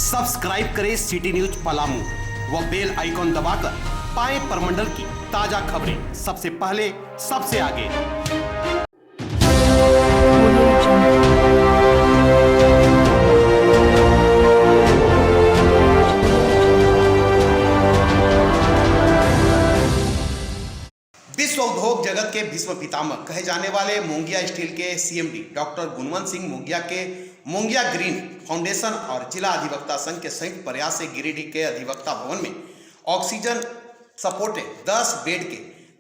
Subscribe करें city news Palamu व bell icon दबाकर पाएं परमंडल की ताजा खबरें सबसे पहले सबसे आगे। विश्व उद्योग जगत के भीष्म पितामह कहे जाने वाले मोंगिया स्टील के सीएमडी डॉक्टर गुणवंत सिंह मोंगिया के मोंगिया ग्रीन फाउंडेशन और जिला अधिवक्ता संघ के संयुक्त प्रयास से गिरिडीह के अधिवक्ता भवन में ऑक्सीजन सपोर्टेड 10 बेड के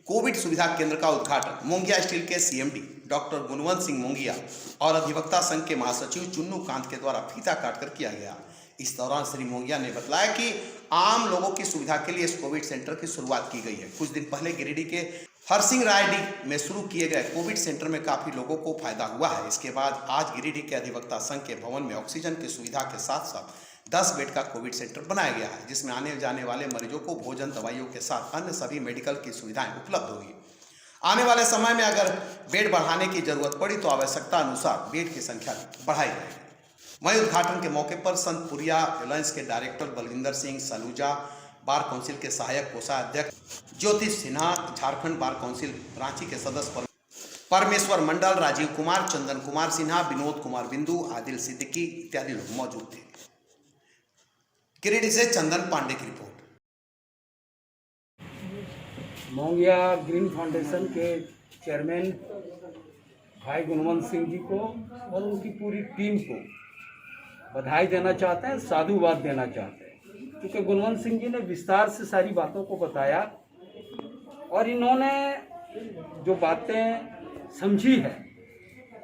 कोविड सुविधा केंद्र का उद्घाटन मोंगिया स्टील के सीएमडी डॉक्टर गुणवंत सिंह मोंगिया और अधिवक्ता संघ के महासचिव चुन्नू कांत के द्वारा फीता काटकर किया गया। इस दौरान श्री मोंगिया ने बताया कि आम लोगों की सुविधा के लिए इस कोविड सेंटर की शुरुआत की गई है। कुछ दिन पहले गिरिडीह के हरसिंह रायडीह में शुरू किए गए कोविड सेंटर में काफी लोगों को फायदा हुआ है। इसके बाद आज गिरिडीह के अधिवक्ता संघ के भवन में ऑक्सीजन की सुविधा के साथ साथ 10 बेड का कोविड सेंटर बनाया गया है, जिसमें आने जाने वाले मरीजों को भोजन दवाइयों के साथ अन्य सभी मेडिकल की सुविधाएं उपलब्ध होगी। आने वाले समय में अगर बेड बढ़ाने की जरूरत पड़ी तो आवश्यकता अनुसार बेड की संख्या बढ़ाई जाएगी। वहीं उद्घाटन के मौके पर संतपुरिया एलायंस के director Balvinder Singh Saluja, bar council के सहायक कोषाध्यक्ष ज्योतिष सिन्हा, झारखंड बार काउंसिल रांची के सदस्य परमेश्वर मंडल, राजीव कुमार, चंदन कुमार सिन्हा, विनोद कुमार बिंदु, आदिल सिद्दीकी इत्यादि लोग मौजूद थे। गिरिडीह से चंदन पांडे की रिपोर्ट। मोंगिया ग्रीन फाउंडेशन के चेयरमैन भाई गुणवंत सिंह जी को और उनकी पूरी टीम को बधाई देना चाहते हैं, साधुवाद देना चाहते हैं, क्योंकि गुणवंत सिंह जी ने विस्तार से सारी बातों को बताया और इन्होंने जो बातें समझी है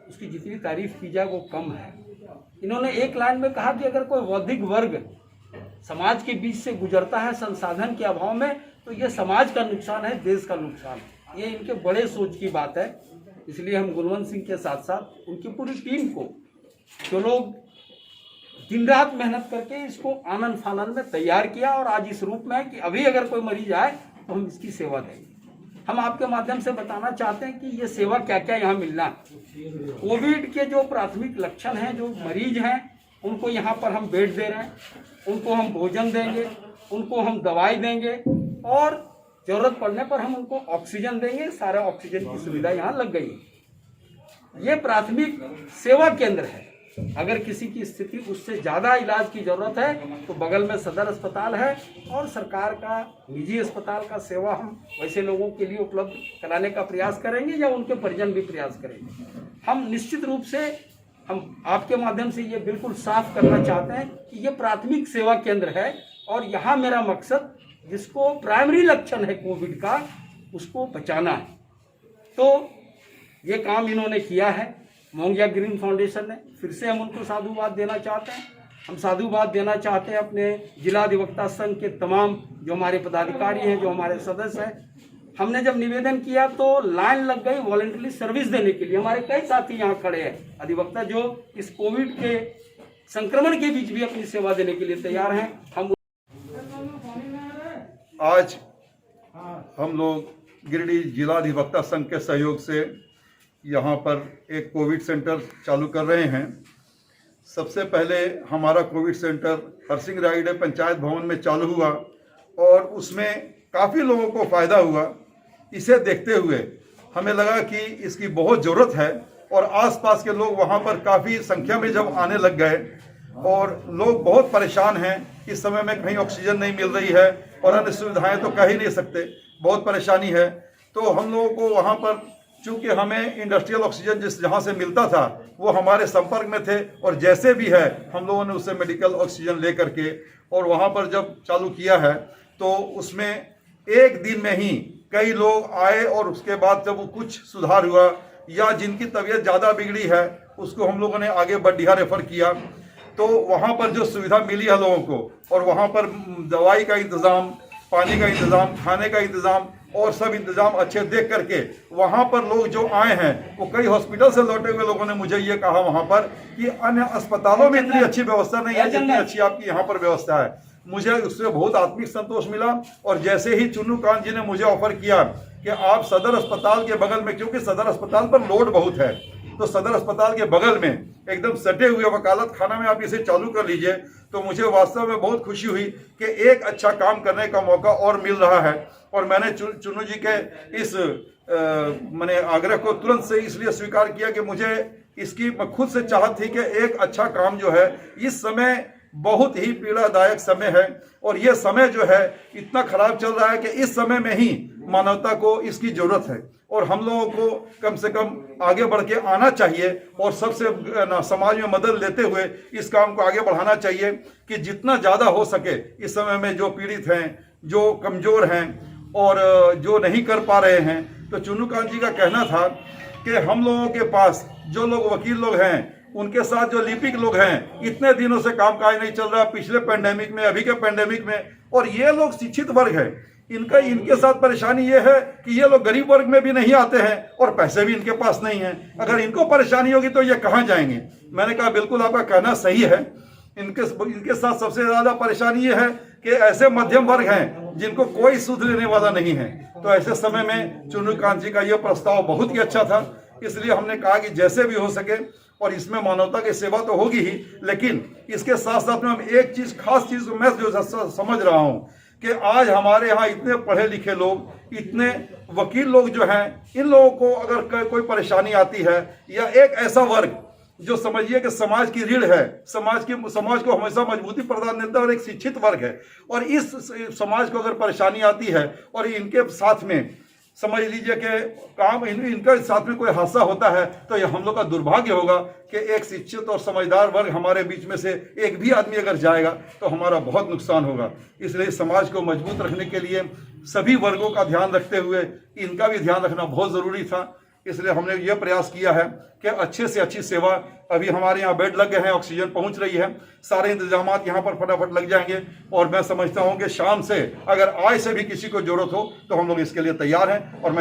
उसकी जितनी तारीफ की जाए वो कम है। इन्होंने एक लाइन में कहा कि अगर कोई बौद्धिक वर्ग समाज के बीच से गुजरता है संसाधन के अभाव में तो ये समाज का नुकसान है, देश का नुकसान है। ये इनके बड़े सोच की बात है। इसलिए हम गुणवंत सिंह के साथ साथ उनकी पूरी टीम को, जो लोग दिन रात मेहनत करके इसको आनन फानन में तैयार किया और आज इस रूप में है कि अभी अगर कोई मरीज आए तो हम इसकी सेवा देंगे। हम आपके माध्यम से बताना चाहते हैं कि ये सेवा क्या क्या यहाँ मिलना है। कोविड के जो प्राथमिक लक्षण हैं, जो मरीज हैं, उनको यहाँ पर हम बेड दे रहे हैं, उनको हम भोजन देंगे, उनको हम दवाई देंगे और जरूरत पड़ने पर हम उनको ऑक्सीजन देंगे। सारा ऑक्सीजन की सुविधा यहाँ लग गई है। ये प्राथमिक सेवा केंद्र है। अगर किसी की स्थिति उससे ज़्यादा इलाज की ज़रूरत है तो बगल में सदर अस्पताल है और सरकार का निजी अस्पताल का सेवा हम वैसे लोगों के लिए उपलब्ध कराने का प्रयास करेंगे या उनके परिजन भी प्रयास करेंगे। हम निश्चित रूप से हम आपके माध्यम से ये बिल्कुल साफ करना चाहते हैं कि ये प्राथमिक सेवा केंद्र है और यहाँ मेरा मकसद जिसको प्राइमरी लक्षण है कोविड का उसको बचाना है। तो ये काम इन्होंने किया है मोंगिया ग्रीन फाउंडेशन ने। फिर से हम उनको साधुवाद देना चाहते हैं। हम साधुवाद देना चाहते हैं अपने जिला अधिवक्ता संघ के तमाम जो हमारे पदाधिकारी हैं, जो हमारे सदस्य हैं। हमने जब निवेदन किया तो लाइन लग गई वॉलंटरी सर्विस देने के लिए। हमारे कई साथी यहाँ खड़े हैं अधिवक्ता जो इस कोविड के संक्रमण के बीच भी अपनी सेवा देने के लिए तैयार हैं। आज हम लोग गिरिडीह जिला अधिवक्ता संघ के सहयोग से यहाँ पर एक कोविड सेंटर चालू कर रहे हैं। सबसे पहले हमारा कोविड सेंटर हरसिंह रायडीह पंचायत भवन में चालू हुआ और उसमें काफ़ी लोगों को फ़ायदा हुआ। इसे देखते हुए हमें लगा कि इसकी बहुत ज़रूरत है और आसपास के लोग वहाँ पर काफ़ी संख्या में जब आने लग गए और लोग बहुत परेशान हैं। इस समय में कहीं ऑक्सीजन नहीं मिल रही है और अन्य सुविधाएं तो कह ही नहीं सकते, बहुत परेशानी है। तो हम लोगों को वहाँ पर, चूँकि हमें इंडस्ट्रियल ऑक्सीजन जहाँ से मिलता था वो हमारे संपर्क में थे और जैसे भी है हम लोगों ने उससे मेडिकल ऑक्सीजन ले करके और वहाँ पर जब चालू किया है तो उसमें एक दिन में ही कई लोग आए और उसके बाद जब कुछ सुधार हुआ या जिनकी तबीयत ज़्यादा बिगड़ी है उसको हम लोगों ने आगे बड्डिया रेफर किया। तो वहाँ पर जो सुविधा मिली है लोगों को और वहाँ पर दवाई का इंतज़ाम, पानी का इंतज़ाम, खाने का इंतज़ाम और सब इंतज़ाम अच्छे देख करके वहाँ पर लोग जो आए हैं वो कई हॉस्पिटल से लौटे हुए लोगों ने मुझे ये कहा वहाँ पर कि अन्य अस्पतालों में इतनी अच्छी व्यवस्था नहीं है जितनी अच्छी आपकी यहाँ पर व्यवस्था है। मुझे उससे बहुत आत्मिक संतोष मिला। और जैसे ही चुन्नू कांत जी ने मुझे ऑफर किया कि आप सदर अस्पताल के बगल में, क्योंकि सदर अस्पताल पर लोड बहुत है, तो सदर अस्पताल के बगल में एकदम सटे हुए वकालत खाना में आप इसे चालू कर लीजिए, तो मुझे वास्तव में बहुत खुशी हुई कि एक अच्छा काम करने का मौका और मिल रहा है। और मैंने चुन्नू जी के इस मैंने आग्रह को तुरंत से इसलिए स्वीकार किया कि मुझे इसकी खुद से चाहत थी कि एक अच्छा काम जो है, इस समय बहुत ही पीड़ादायक समय है और ये समय जो है इतना खराब चल रहा है कि इस समय में ही मानवता को इसकी जरूरत है और हम लोगों को कम से कम आगे बढ़ के आना चाहिए और सबसे समाज में मदद लेते हुए इस काम को आगे बढ़ाना चाहिए कि जितना ज़्यादा हो सके इस समय में जो पीड़ित हैं, जो कमज़ोर हैं और जो नहीं कर पा रहे हैं। तो चुन्नू कांत जी का कहना था कि हम लोगों के पास जो लोग वकील लोग हैं, उनके साथ जो लिपिक लोग हैं, इतने दिनों से कामकाज नहीं चल रहा, पिछले पेंडेमिक में, अभी के पेंडेमिक में, और ये लोग शिक्षित वर्ग है, इनके साथ परेशानी ये है कि ये लोग गरीब वर्ग में भी नहीं आते हैं और पैसे भी इनके पास नहीं है। अगर इनको परेशानी होगी तो ये कहाँ जाएंगे। मैंने कहा बिल्कुल आपका कहना सही है। इनके साथ सबसे ज़्यादा परेशानी ये है कि ऐसे मध्यम वर्ग हैं जिनको कोई सूद लेने वाला नहीं है। तो ऐसे समय में चुन्नू कांत जी का यह प्रस्ताव बहुत ही अच्छा था, इसलिए हमने कहा कि जैसे भी हो सके, और इसमें मानवता की सेवा तो होगी ही, लेकिन इसके साथ साथ में हम एक चीज़, खास चीज़ मैं जो समझ रहा हूँ कि आज हमारे यहाँ इतने पढ़े लिखे लोग, इतने वकील लोग जो हैं, इन लोगों को अगर कोई परेशानी आती है या एक ऐसा वर्ग जो समझिए कि समाज की रीढ़ है, समाज को हमेशा मजबूती प्रदान देता है और एक शिक्षित वर्ग है, और इस समाज को अगर परेशानी आती है और इनके साथ में समझ लीजिए कि इनके साथ में कोई हादसा होता है, तो यह हम लोग का दुर्भाग्य होगा कि एक शिक्षित और समझदार वर्ग हमारे बीच में से एक भी आदमी अगर जाएगा तो हमारा बहुत नुकसान होगा। इसलिए समाज को मजबूत रखने के लिए सभी वर्गों का ध्यान रखते हुए इनका भी ध्यान रखना बहुत ज़रूरी था। इसलिए हमने ये प्रयास किया है कि अच्छे से अच्छी सेवा, अभी हमारे यहाँ बेड लग गए हैं, ऑक्सीजन पहुँच रही है, सारे इंतजामात यहाँ पर फटाफट लग जाएंगे, और मैं समझता हूँ कि शाम से अगर आज से भी किसी को ज़रूरत हो तो हम लोग इसके लिए तैयार हैं। और मैं